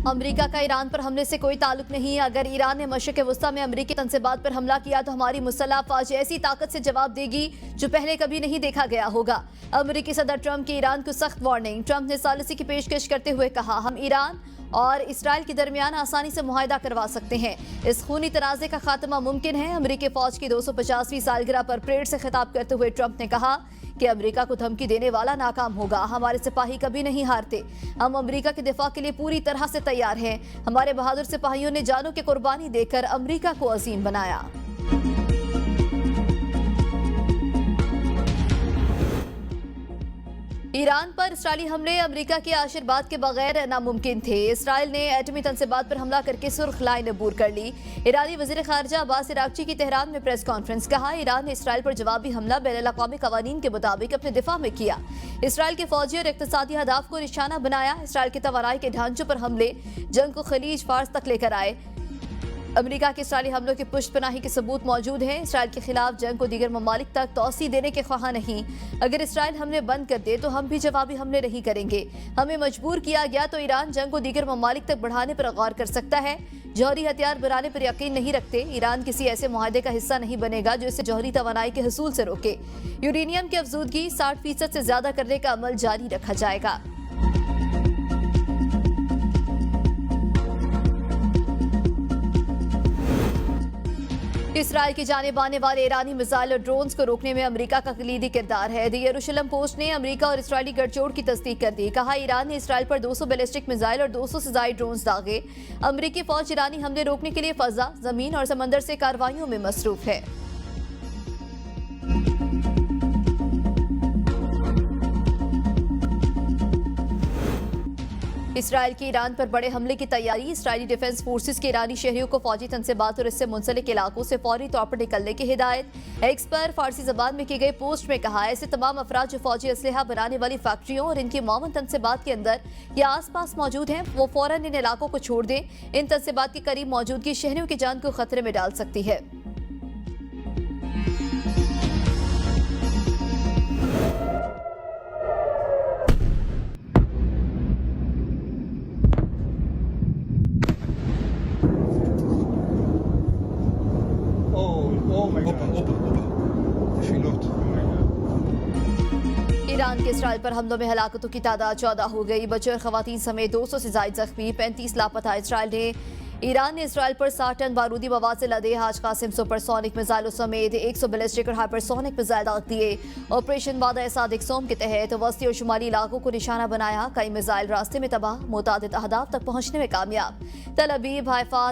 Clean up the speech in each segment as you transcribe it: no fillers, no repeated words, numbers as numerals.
America का Iran पर हमले से कोई ताल्लुक नहीं। अगर ईरान ने मशरिक़ वस्ता में अमेरिकी तंसीबात पर हमला किया तो हमारी मुसल्लह अफ़वाज ऐसी ताकत से जवाब देगी जो पहले कभी नहीं देखा गया होगा। अमेरिकी सदर ट्रंप की ईरान को सख्त वार्निंग। ट्रंप ने सालिसी की पेशकश करते हुए कहा, हम ईरान और इसराइल के दरमियान आसानी से मुआहदा करवा सकते हैं। इस खूनी तनाज़े का खात्मा मुमकिन है। अमेरिकी फौज की 250वीं सालगिरह पर परेड से खिताब करते हुए ट्रंप ने कहा कि अमेरिका को धमकी देने वाला नाकाम होगा। हमारे सिपाही कभी नहीं हारते। हम अमेरिका के दिफा के लिए पूरी तरह से तैयार हैं। हमारे बहादुर सिपाहियों ने जानों की कुर्बानी देकर अमेरिका को अजीम बनाया। ईरान पर इसराइली हमले अमेरिका के आशीर्वाद के बगैर नामुमकिन थे। इसराइल ने एटमी तंसीबात पर हमला करके सुर्ख लाइन अबूर कर ली। ईरानी वज़ीर ख़ारिजा अब्बास अराग़ची की तेहरान में प्रेस कॉन्फ्रेंस। कहा, ईरान ने इसराइल पर जवाबी हमला बैनुल-अक़वामी क़वानीन के मुताबिक अपने दिफा में किया। इसराइल के फौजी और इक़्तिसादी अहदाफ को निशाना बनाया। इसराइल के तवानाई के ढांचों पर हमले जंग को खलीज फार्स तक लेकर आए। अमेरिका के इसराइली हमलों की पुष्टपनाही के सबूत मौजूद हैं। इसराइल के खिलाफ जंग को दीगर ममालिक तक तौसी देने के ख्वाह नहीं। अगर इसराइल हमले बंद कर दे तो हम भी जवाबी हमले नहीं करेंगे। हमें मजबूर किया गया तो ईरान जंग को दीगर ममालिक तक बढ़ाने पर गौर कर सकता है। जौहरी हथियार बनाने पर यकीन नहीं रखते। ईरान किसी ऐसे मुआहदे का हिस्सा नहीं बनेगा जो इसे जौहरी तवानाई के हसूल से रोके। यूरेनियम की अफजूदगी 60% से ज्यादा करने का अमल जारी रखा जाएगा। इसराइल की जानिब आने वाले ईरानी मिसाइल और ड्रोन्स को रोकने में अमेरिका का कलीदी किरदार है। द यरूशलेम पोस्ट ने अमेरिका और इसराइली गठजोड़ की तस्दीक कर दी। कहा, ईरान ने इसराइल पर 200 बैलिस्टिक मिसाइल और 200 से ज्यादा ड्रोन्स दागे। अमेरिकी फौज ईरानी हमले रोकने के लिए फजा, जमीन और समंदर से कार्रवाइयों में मसरूफ है। इसराइल की ईरान पर बड़े हमले की तैयारी। इसराइली डिफेंस फोर्सेस के ईरानी शहरियों को फौजी तंसीबात और इससे मुंसलिक इलाकों से फौरी तौर पर निकलने की हिदायत। एक्स पर फारसी जबान में की गई पोस्ट में कहा, ऐसे तमाम अफराद जो फौजी असलहा बनाने वाली फैक्ट्रियों और इनकी मामून तंसीबात के अंदर या आसपास मौजूद हैं, वो फौरन इन इलाकों को छोड़ दें। इन तंसीबात की करीब मौजूदगी शहरियों की जान को खतरे में डाल सकती है। ईरान के इसराइल पर हमलों में हलाकतों की तादाद 14 हो गई। बच्चे और खवातीन समेत 200 से ज्यादा जख्मी, 35 लापता। ईरान ने इसराइल पर 60 टन बारूदी मवाद से लदे हाज कासिम सुपरसोनिक मिसाइलों समेत 100 बैलिस्टिक और हाइपरसोनिक मिसाइल दाग दिए। ऑपरेशन वादा-ए-सादिक सोम के तहत वस्ती और शुमाली इलाकों को निशाना बनाया। कई मिसाइल रास्ते में तबाह, मुतादिद अहदाफ तक पहुंचने में कामयाब। तल अबीब, हाइफा,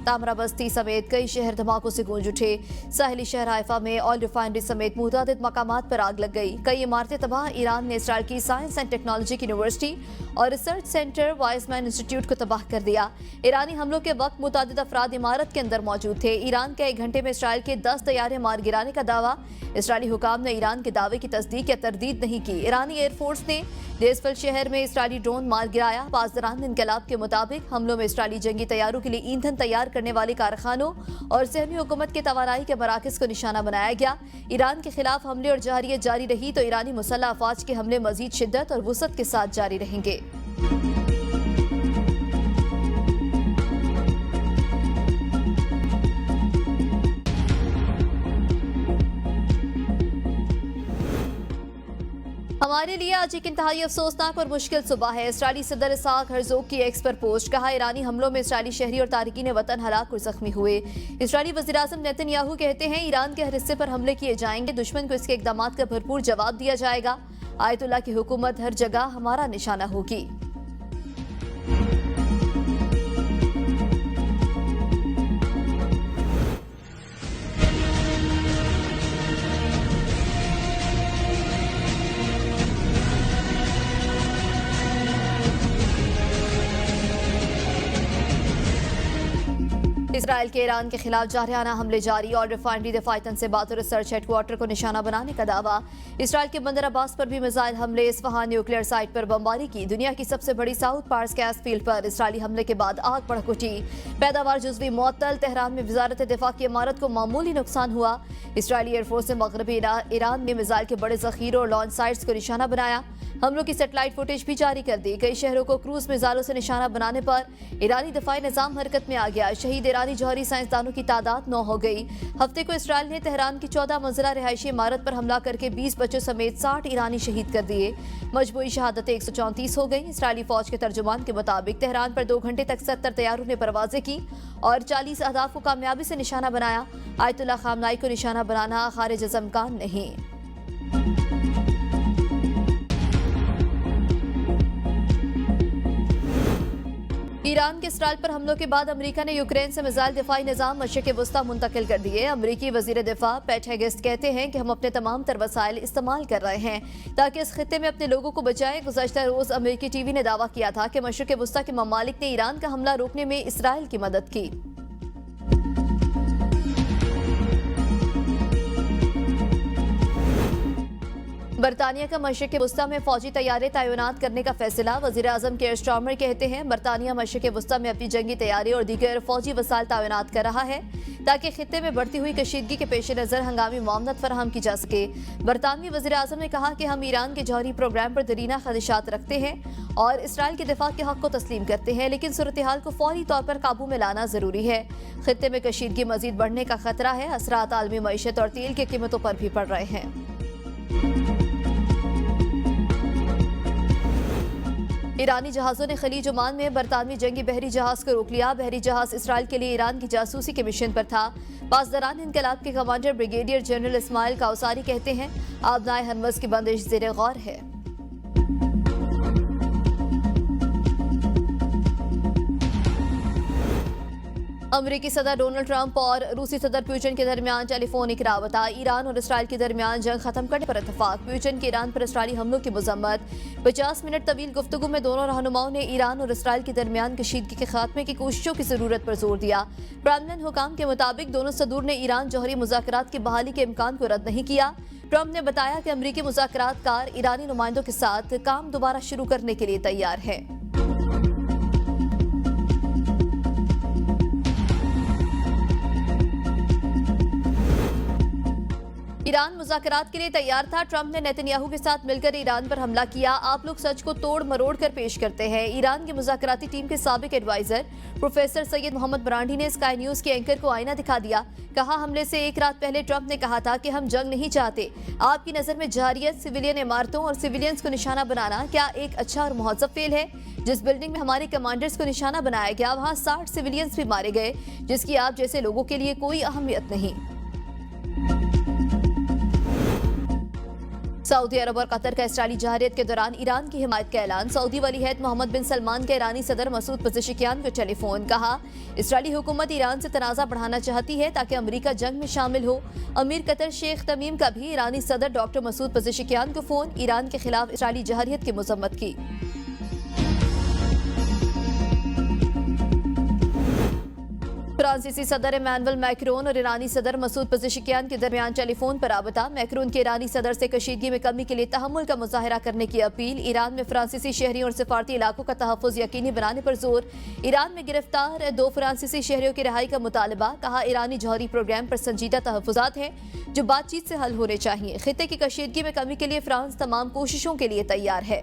तामराबस्ती समेत कई शहर धमाकों से गूंज उठे। साहिली शहर हाइफा में ऑयल रिफाइनरी समेत मुतादिद मकामात पर आग लग गई। कई इमारतें तबाह। ईरान ने इसराइल की साइंस एंड टेक्नोलॉजी की यूनिवर्सिटी और रिसर्च सेंटर वाइसमैन इंस्टीट्यूट को तबाह कर दिया। ईरानी हमलों के वक्त मुतादिद अफराद इमारत के अंदर मौजूद थे। ईरान के 1 घंटे में इसराइल के 10 तैयारे मार गिराने का दावा। इसराइली हुकाम ने ईरान के दावे की तस्दीक या तरदीद नहीं की। ईरानी एयरफोर्स ने डेस्फल शहर में इसराइली ड्रोन मार गिराया। पासदारान इनकलाब के मुताबिक हमलों में इसराइली जंगी तैयारों के लिए ईंधन तैयार करने वाले कारखानों और सहमी हुकूमत के तवानाई के मराकज़ को निशाना बनाया गया। ईरान के खिलाफ हमले और जहरियत जारी रही तो ईरानी मुसल्लह अफवाज के हमले मजीद शिद्दत और वुसअत के साथ जारी रहेंगे। हमारे लिए आज एक इंतहाई अफसोसनाक और मुश्किल सुबह है। इसराइली सदर इसाक हर्जोग की एक्स पर पोस्ट। कहा, ईरानी हमलों में इसराइली शहरी और तारिकीन वतन हलाक और जख्मी हुए। इसराइली वज़ीर-ए-आज़म नेतन्याहू कहते हैं, ईरान के हर हिस्से पर हमले किए जाएंगे। दुश्मन को इसके इक़दामात का भरपूर जवाब दिया जाएगा। आयतुल्लाह की हुकूमत हर जगह हमारा निशाना होगी। इसराइल के ईरान के खिलाफ जारहाना हमले जारी और रिफाइनरी दफाई तनसीबात और रिसर्च हेडक्वार्टर को निशाना बनाने का दावा। इसराइल के बंदर अब्बास पर भी मिसाइल हमले, इस्फहान न्यूक्लियर साइट पर बमबारी की। दुनिया की सबसे बड़ी साउथ पार्स गैस फील्ड पर इसराइली हमले के बाद आग भड़क उठी। पैदावार जुज़वी मुअत्तल। तेहरान में वजारत दिफा की इमारत को मामूली नुकसान हुआ। इसराइली एयरफोर्स ने मगरबी ईरान में मिसाइल के बड़े जखीरों और लॉन्च साइट्स को निशाना बनाया। हमलों की सेटेलाइट फुटेज भी जारी कर दी। कई शहरों को क्रूज मिसाइलों से निशाना बनाने पर ईरानी दफाई निजाम हरकत में आ गया। शहीद ईरानी जौहरी साइंसदानों की तादाद 9 हो गई। हफ्ते को इसराइल ने तेहरान की 14 मंजिला रिहायशी इमारत पर हमला करके 20 बच्चों समेत 60 ईरानी शहीद कर दिए। मजबूरी शहादतें 134 हो गई। इसराइली फौज के तर्जुमान के मुताबिक तेहरान पर 2 घंटे तक 70 तैयारों ने परवाजें की और 40 अहदाफ को कामयाबी से निशाना बनाया। आयतुल्ला खामनाई को निशाना बनाना खारिज अज़ इम्कान नहीं। ईरान के इसराइल पर हमलों के बाद अमेरिका ने यूक्रेन से मिसाइल दिफाई निजाम मशरिक़ वस्ता मुंतकिल कर दिए। अमेरिकी वजीर दिफा पैट हेगेस्ट कहते हैं कि हम अपने तमाम तर वसाइल इस्तेमाल कर रहे हैं ताकि इस खित्ते में अपने लोगों को बचाएं। गुज़श्ता रोज़ अमेरिकी टीवी ने दावा किया था कि मशरिक़ वस्ता के ममालिक ने ईरान का हमला रोकने में इसराइल की मदद की। बरतानिया का मशरिक़ वस्ता में फौजी तैयारी तैनात करने का फैसला। वज़ीर आज़म केयर स्टार्मर कहते हैं बरतानिया मशरिक़ वस्ता में अपनी जंगी तैयारी और दीगर फौजी वसाइल तैनात कर रहा है ताकि खित्ते में बढ़ती हुई कशीदगी के पेश नज़र हंगामी मामलत फराहम की जा सके। बरतानवी वज़ीर आज़म ने कहा कि हम ईरान के जौहरी प्रोग्राम पर दरीना खदशात रखते हैं और इसराइल के दिफा के हक़ को तस्लीम करते हैं, लेकिन सूरत हाल को फौरी तौर पर काबू में लाना ज़रूरी है। खित्ते में कशीदगी मज़ीद बढ़ने का खतरा है। असरात आलमी मईशत और तेल की कीमतों पर भी पड़ रहे हैं। ईरानी जहाज़ों ने खलीज ओमान में बरतानवी जंगी बहरी जहाज़ को रोक लिया। बहरी जहाज़ इसराइल के लिए ईरान की जासूसी के मिशन पर था। पासदारान इनकलाब के कमांडर ब्रिगेडियर जनरल इस्माइल काउसारी कहते हैं आबनाए हरमज़ की बंदिश ज़ेरे गौर है। अमेरिकी सदर डोनाल्ड ट्रंप और रूसी सदर पुतिन के दरमियान टेलीफोनिक राबता। ईरान और इसराइल के दरमियान जंग खत्म करने पर इत्तेफाक। पुतिन के ईरान पर इसराइली हमलों की मजम्मत। 50 मिनट तवील गुफ्तगू में दोनों रहनुमाओं ने ईरान और इसराइल के दरमियान कशीदगी के खात्मे की कोशिशों की जरूरत पर जोर दिया। क्रेमलिन हुकाम के मुताबिक दोनों सदूर ने ईरान जौहरी मुज़ाकरात की बहाली के इम्कान को रद्द नहीं किया। ट्रंप ने बताया कि अमरीकी मुज़ाकरातकार ईरानी नुमाइंदों के साथ काम दोबारा शुरू करने के लिए तैयार है। ईरान मुज़ाकरात के लिए तैयार था। ट्रंप ने नेतन्याहू के साथ मिलकर ईरान पर हमला किया। आप लोग सच को तोड़ मरोड़ कर पेश करते हैं। ईरान की मुज़ाकराती टीम के साबिक adviser professor Syed Mohammad Marandi ने स्काई न्यूज़ के एंकर को आईना दिखा दिया। कहा हमले से एक रात पहले ट्रंप ने कहा था कि हम जंग नहीं चाहते। आपकी नज़र में जारियत, सिविलियन इमारतों और सिविलियंस को निशाना बनाना क्या एक अच्छा और मुहज़्ज़ब फेल है? जिस बिल्डिंग में हमारे कमांडर्स को निशाना बनाया गया वहाँ 60 सिविलियंस भी मारे गए, जिसकी आप जैसे लोगों के लिए कोई अहमियत नहीं। सऊदी अरब और कतर का इसराइली जहारियत के दौरान ईरान की हिमायत का ऐलान। सऊदी वली अहद मोहम्मद बिन सलमान के ईरानी सदर मसूद पज़ेशिकियान को टेलीफोन। कहा इसराइली हुकूमत ईरान से तनाज़ा बढ़ाना चाहती है ताकि अमेरिका जंग में शामिल हो। अमीर कतर शेख तमीम का भी ईरानी सदर डॉक्टर मसूद पज़ेशिकियान को फोन। ईरान के खिलाफ इसराइली जहारियत की मजम्मत की। फ्रांसीसी सदर इमैनुअल मैक्रोन और ईरानी सदर मसूद पज़ेशिकियान के दरमियान टेलीफोन पर राबता। मैक्रोन के ईरानी सदर से कशीदगी में कमी के लिए तहम्मुल का मुजाहरा करने की अपील। ईरान में फ्रांसीसी शहरियों और सिफारती इलाकों का तहफ़्फ़ुज़ यकीनी बनाने पर जोर। ईरान में गिरफ्तार 2 फ्रांसीसी शहरियों की रिहाई का मुतालबा। कहा ईरानी जौहरी प्रोग्राम पर संजीदा तहफ़्फ़ुज़ात हैं जो बातचीत से हल होने चाहिए। खित्ते की कशीदगी में कमी के लिए फ्रांस तमाम कोशिशों के लिए तैयार है।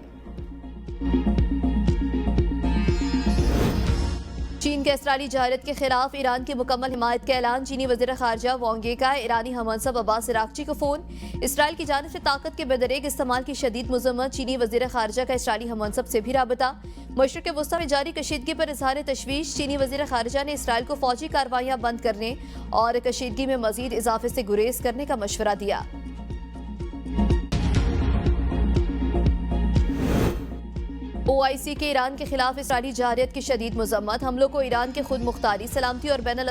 चीन के इसराइली जहारियत के खिलाफ ईरान की मुकम्मल हिमायत का ऐलान। चीनी वज़ीर ख़ारजा वांग यी का ईरानी हममनसब अब्बास अराग़ची को फ़ोन। इसराइल की जानिब से ताकत के बेदरेग इस्तेमाल की शदीद मज़म्मत। चीनी वज़ीर ख़ारजा का इसराइली हममनसब से भी राबता। मशरिक़ वस्ता में जारी कशीदगी पर इज़हार तशवीश। चीनी वज़ीर ख़ारजा ने इसराइल को फ़ौजी कार्रवाइयाँ बंद करने और कशीदगी में मज़ीद इजाफे से गुरेज करने का मशवरा दिया। OIC के ईरान के खिलाफ इसराइली जहारियत की शदीद मजम्मत। हमलों को ईरान के खुद मुख्तारी, सलामती और बैनुल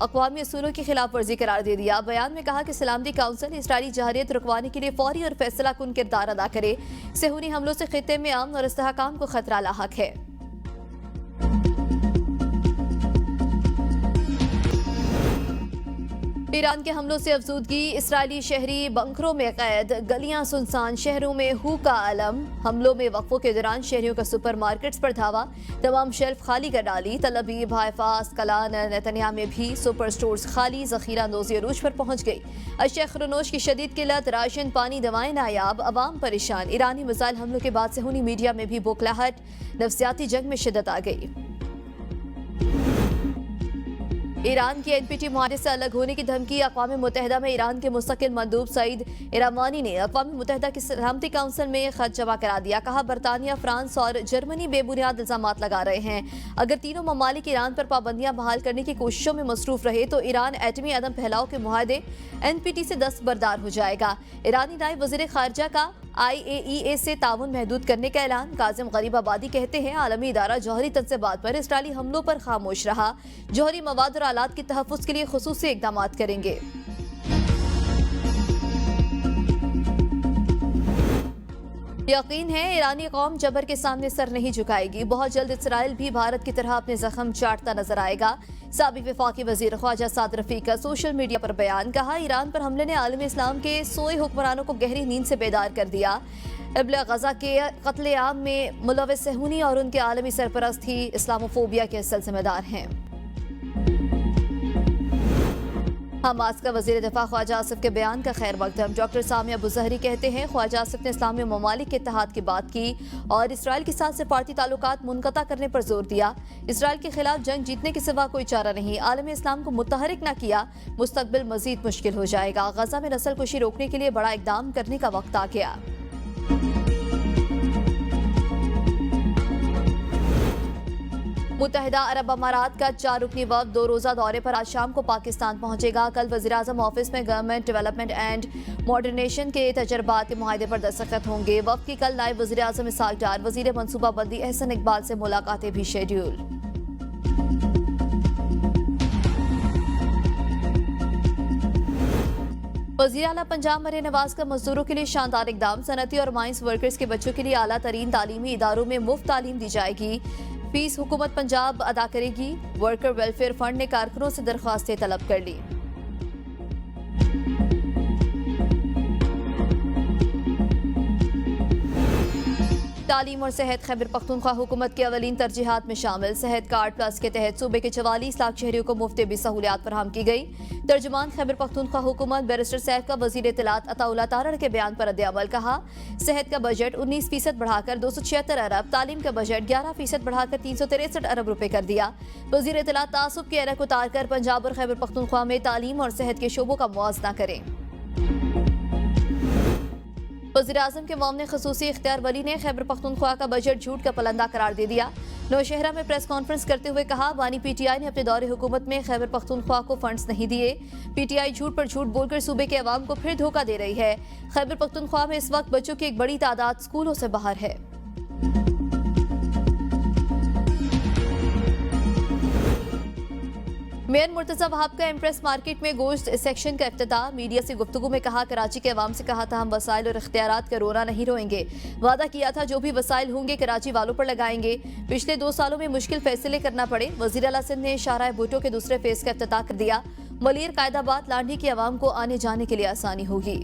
अक़वामी असूलों की खिलाफ वर्जी करार दे दिया। बयान में कहा कि सलामती काउंसिल इसराइली जहारियत रुकवाने के लिए फौरी और फैसला कुन किरदार अदा करे। सेहूनी हमलों से खित्ते में अमन और इस्तेहकाम को खतरा लाहक है। ईरान के हमलों से अफजूदगी, इसराइली शहरी बंकरों में कैद, गलियां सुनसान, शहरों में हू का आलम। हमलों में वक्फों के दौरान शहरियों का सुपरमार्केट्स पर धावा, तमाम शेल्फ खाली कर डाली। तल अवीव, हाइफा, अस्कलान, नेतन्याह में भी सुपर स्टोर्स खाली, जखीरा अंदोज़ी अरूज पर पहुंच गई। अशिया खुरनोश की शदीद किल्लत, राशन, पानी, दवाएं नायाब, अवाम परेशान। ईरानी मिसाइल हमलों के बाद सेहूनी मीडिया में भी बौखलाहट, नफ्सियाती जंग में शिद्दत आ गई। ईरान की एनपीटी मुआहदे से अलग होने की धमकी। अक़वाम मुत्तहिदा में ईरान के मुस्तकिल मंदूब सईद इरावानी ने अक़वाम मुत्तहिदा की सलामती काउंसिल में खत जमा करा दिया। कहा, बरतानिया, फ्रांस और जर्मनी बेबुनियाद इल्ज़ामात लगा रहे हैं। अगर तीनों ममालिक ईरान पर पाबंदियां बहाल करने की कोशिशों में मसरूफ रहे तो ईरान एटमी अदम फैलाव के मुआहदे एनपीटी से दस्तबरदार हो जाएगा। ईरानी नायब वज़ीर ख़ारिजा का IAEA से ताउन महदूद करने का ऐलान। काजिम गरीबाबादी कहते हैं, आलमी इदारा जौहरी तंज़ीबात पर इसराइली हमलों पर खामोश रहा, जौहरी मवाद और आलात के तहफ़्फ़ुज़ के लिए खुसूसी इक़दामात करेंगे। यकीन है ईरानी कौम जबर के सामने सर नहीं झुकाएगी। बहुत जल्द इसराइल भी भारत की तरह अपने जख्म चाटता नजर आएगा। साबिक़ वफाकी वज़ीर ख्वाजा साद रफ़ीक का सोशल मीडिया पर बयान। कहा, ईरान पर हमले ने आलम इस्लाम के सोए हुक्मरानों को गहरी नींद से बेदार कर दिया। इब्न गज़ा के कत्लेआम में मुलव्वस सेहूनी और उनके आलमी सरपरस्त ही इस्लामोफोबिया के असल जिम्मेदार हैं। हमास का वज़ीर दिफा ख्वाजा आसिफ के बयान का खैर मकदम। डॉक्टर सामिया बुज़हरी कहते हैं, ख्वाजा आसिफ ने इस्लामी ममालिक के इत्तेहाद की बात की और इसराइल के साथ सिफारती ताल्लुकात मुनक़ता करने पर जोर दिया। इसराइल के खिलाफ जंग जीतने के सिवा कोई चारा नहीं। आलम इस्लाम को मुतहरिक न किया, मुस्तकबिल मजीद मुश्किल हो जाएगा। गजा में नस्ल कुशी रोकने के लिए बड़ा इकदाम करने का वक्त आ गया। मुत्तहिदा अरब अमारात का 4 रुकनी वफ़द 2 रोज़ा दौरे पर आज शाम को पाकिस्तान पहुंचेगा। कल वज़ीर-ए-आज़म ऑफिस में गवर्नमेंट डेवलपमेंट एंड मॉडर्नेशन के तजर्बात के मुआहदे पर दस्तखत होंगे। वफ़द की कल नायब वज़ीर-ए-आज़म इसहाक़ डार, वज़ीर मनसूबाबंदी एहसन इकबाल से मुलाकातें भी शेड्यूल। वज़ीर आला पंजाब मरियम नवाज का मजदूरों के लिए शानदार इकदाम। सनती और माइंस वर्कर्स के बच्चों के लिए आला तरीन तालीमी इदारों में मुफ्त तालीम दी जाएगी। फीस हुकूमत पंजाब अदा करेगी। वर्कर वेलफेयर फंड ने कारकुनों से दरख्वास्तें तलब कर ली। तालीम और सेहत खैबर पख्तूनख्वा हुकूमत की अवलीन तरजीहात में शामिल। सेहत कार्ड प्लस के तहत सूबे के 44 लाख शहरियों को मुफ्त भी सहूलियात फराहम की गई। तर्जुमान खैबर पख्तूनख्वा हुकूमत बैरिस्टर सैफ का वज़ीर इत्तलात अताउल्लाह तारड़ के बयान पर रद्द-ए-अमल। कहा, सेहत का बजट 19% बढ़ाकर 276 अरब, तालीम का बजट 11% बढ़ाकर 363 अरब रुपए कर दिया। वज़ीर इत्तलात तासुब के ऐनक उतार कर पंजाब और खैबर पख्तूनख्वा में तालीम और सेहत के शोबों का मुआवजा करें। वज़ीर-ए-आज़म के मामले खसूसी इख्तियार वली ने खैबर पख्तूनख्वा का बजट झूठ का पलंदा करार दे दिया। नौशहरा में प्रेस कॉन्फ्रेंस करते हुए कहा, बानी PTI ने अपने दौरे हुकूमत में खैबर पख्तूनख्वा को फंड्स नहीं दिए। PTI झूठ पर झूठ बोलकर सूबे के अवाम को फिर धोखा दे रही है। खैबर पख्तूनख्वा में इस वक्त बच्चों की एक बड़ी तादाद स्कूलों से बाहर है। मेयर मुर्तज़ा वहाब का एम्प्रेस मार्केट में गोश्त सेक्शन का इफ्तिताह। मीडिया से गुफ्तगू में कहा, कराची के अवाम से कहा था हम वसाइल और इख्तियारात का रोना नहीं रोएंगे। वादा किया था जो भी वसाइल होंगे कराची वालों पर लगाएंगे। पिछले 2 सालों में मुश्किल फैसले करना पड़े। वज़ीर आला सिंध ने शाहराह भुट्टो के दूसरे फेज का इफ्तिताह कर दिया। मलीर कायदाबाद लांढी के अवाम को आने जाने के लिए आसानी होगी।